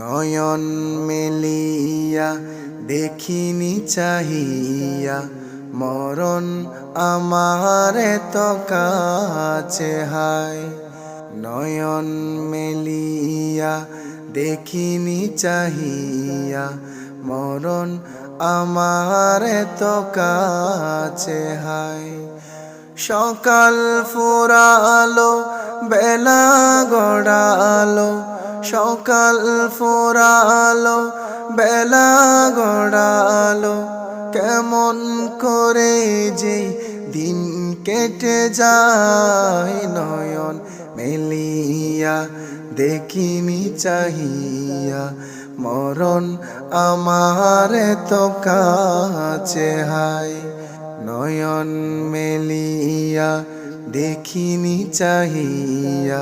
নয়ন মেলিয়া দেখিনি চাহিয়া মরণ আমার তো কাছে হায়। নয়ন মেলিয়া দেখিনি চাহিয়া মরণ আমার তো কাছে হায়। সকাল ফুরালো বেলা গড়ালো, সকাল ফুরালো বেলা গড়ালো, কেমন করে যে দিন কেটে যায়। নয়ন মেলিয়া দেখিনি চাহিয়া মরণ আমার তো কাছে হায়। নয়ন মেলিয়া দেখিনি চাহিয়া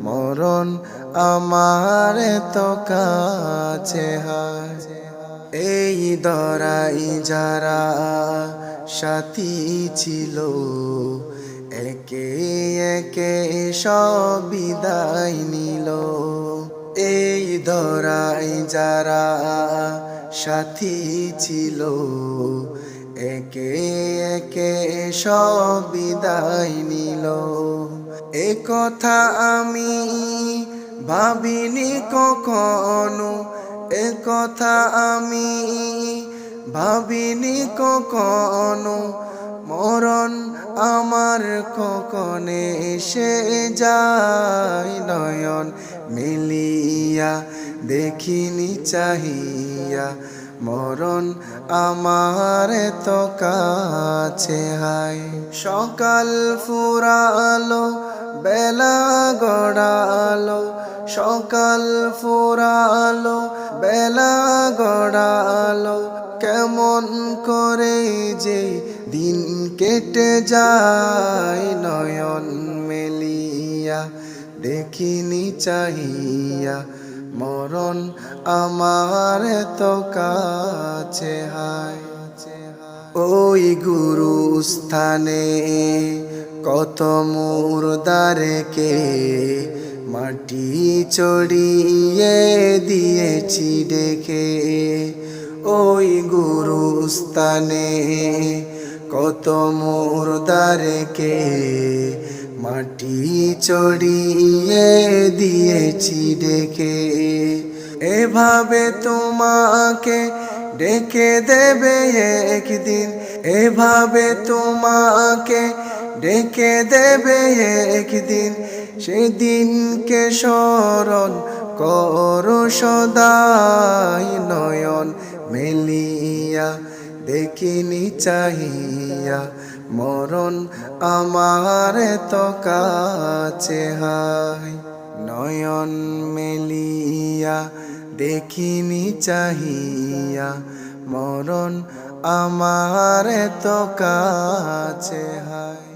মরণ আমার তো কাছে হায়। এই দরাই যারা সাথী ছিল, একে একে সব বিদায় নিল। এই দরাই যারা সাথী ছিল, একে একে সব বিদায় নিল। এ কথা আমি ভাবিনি কখনো, এ কথা আমি ভাবিনি কখনো, মরণ আমার কখন এসে যায়। নয়ন মেলিয়া দেখিনি চাহিয়া মরণ আমার তো কাছে হায়। সকাল ফুরালো বেলা গড়ালো, সকাল ফুরালো বেলা গড়ালো, কেমন করে যে দিন কেটে যায়। নয়ন মেলিয়া দেখিনি চাহিয়া মরণ আমার তো কাছে হায়। ওই গুরুস্থানে কত মুর্দারকে মাটি চড়িয়ে দিয়েছি ডেকে। ওই গুরুস্থানে কত মুর্দারকে মাটি চড়িয়ে দিয়েছি ডেকে। এভাবে তোমাকে ডেকে দেবে একদিন, এভাবে তোমাকে ডেকে দেবে একদিন, সেদিনকে স্মরণ করো সদাই। নয়ন মেলিয়া দেখিনি চাহিয়া মরণ আমার তো কাছে হায়। নয়ন মেলিয়া দেখিনি চাহিয়া মরণ আমার তো কাছে হায়।